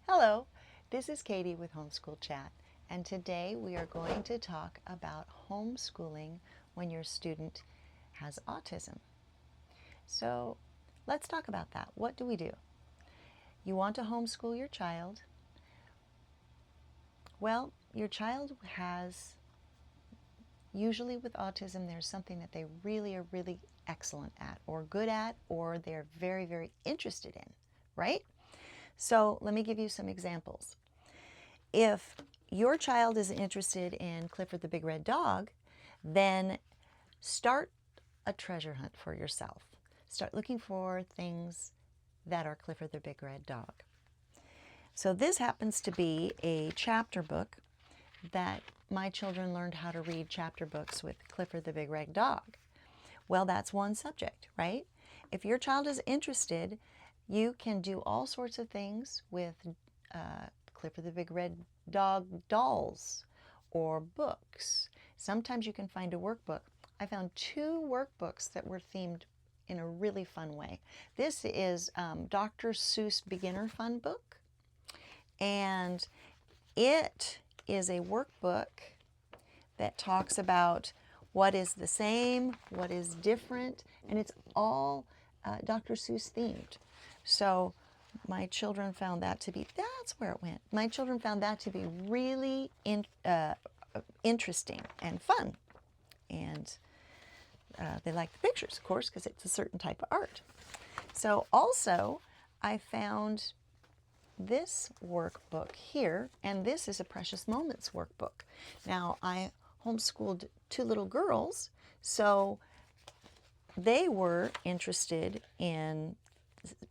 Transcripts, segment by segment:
Hello, this is Katie with Homeschool Chat, and today we are going to talk about homeschooling when your student has autism. So let's talk about that. What do we do? You want to homeschool your child. Well, your child has, usually with autism, there's something that they really are really excellent at, or good at, or they're very, very interested in, right? So let me give you some examples. If your child is interested in Clifford the Big Red Dog, then start a treasure hunt for yourself. Start looking for things that are Clifford the Big Red Dog. So this happens to be a chapter book that my children learned how to read chapter books with Clifford the Big Red Dog. Well, that's one subject, right? If your child is interested, you can do all sorts of things with Clifford the Big Red Dog dolls or books. Sometimes you can find a workbook. I found 2 workbooks that were themed in a really fun way. This is Dr. Seuss Beginner Fun Book, and it is a workbook that talks about what is the same, what is different, and it's all Dr. Seuss themed. So my children found that to be, that's where it went. My children found that to be really interesting and fun. And they like the pictures, of course, because it's a certain type of art. So also, I found this workbook here, and this is a Precious Moments workbook. Now, I homeschooled 2 little girls, so they were interested in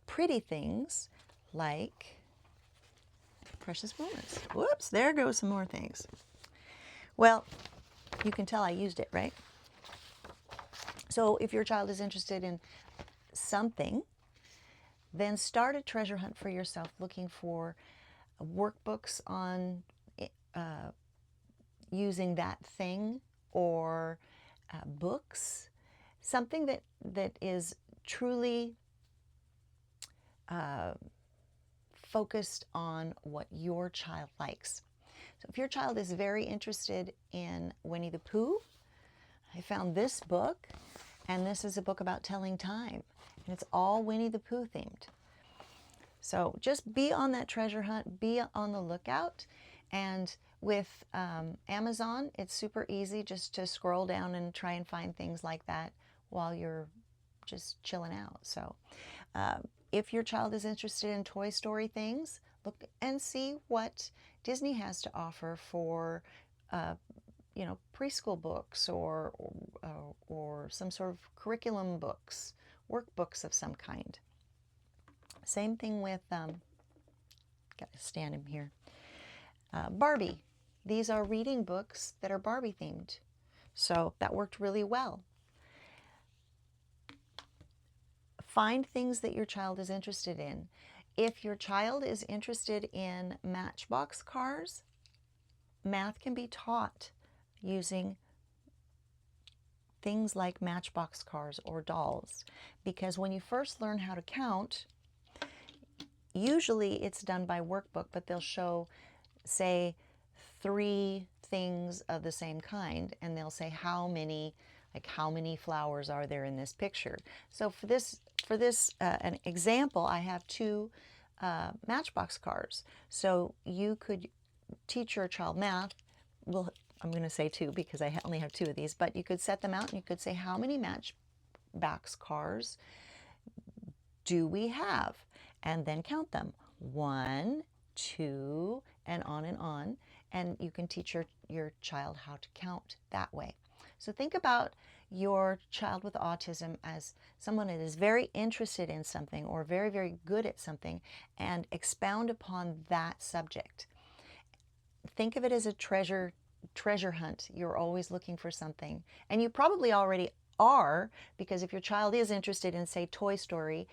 pretty things like Precious Moments. Whoops, there goes some more things. Well, you can tell I used it, right? So if your child is interested in something, then start a treasure hunt for yourself looking for workbooks on using that thing, or books, something that is truly focused on what your child likes. So if your child is very interested in Winnie the Pooh, I found this book, and this is a book about telling time, and it's all Winnie the Pooh themed. So just be on that treasure hunt, be on the lookout. And with Amazon, it's super easy just to scroll down and try and find things like that while you're just chilling out. So if your child is interested in Toy Story things, look and see what Disney has to offer for preschool books or some sort of curriculum books, workbooks of some kind. Same thing with, got to stand him here, Barbie. These are reading books that are Barbie themed. So that worked really well. Find things that your child is interested in. If your child is interested in Matchbox cars, math can be taught using things like Matchbox cars or dolls, because when you first learn how to count, usually it's done by workbook, but they'll show, say, 3 things of the same kind, and they'll say how many flowers are there in this picture. So for this an example, I have 2 Matchbox cars. So you could teach your child math. Well, I'm going to say 2 because I only have 2 of these, but you could set them out and you could say, how many Matchbox cars do we have? And then count them. 1, 2, and on. And you can teach your child how to count that way. So think about your child with autism as someone that is very interested in something or very, very good at something, and expound upon that subject. Think of it as a treasure hunt. You're always looking for something. And you probably already are, because if your child is interested in, say, Toy Story,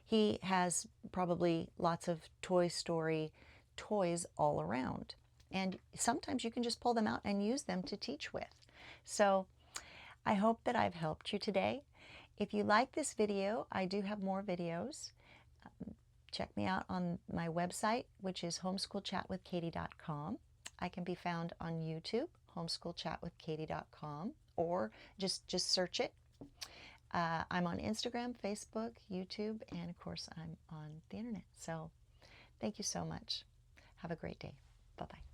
he has probably lots of Toy Story toys all around. And sometimes you can just pull them out and use them to teach with. So I hope that I've helped you today. If you like this video, I do have more videos. check me out on my website, which is homeschoolchatwithkatie.com. I can be found on YouTube, homeschoolchatwithkatie.com, or just search it. I'm on Instagram, Facebook, YouTube, and of course I'm on the internet. So thank you so much. Have a great day. Bye-bye.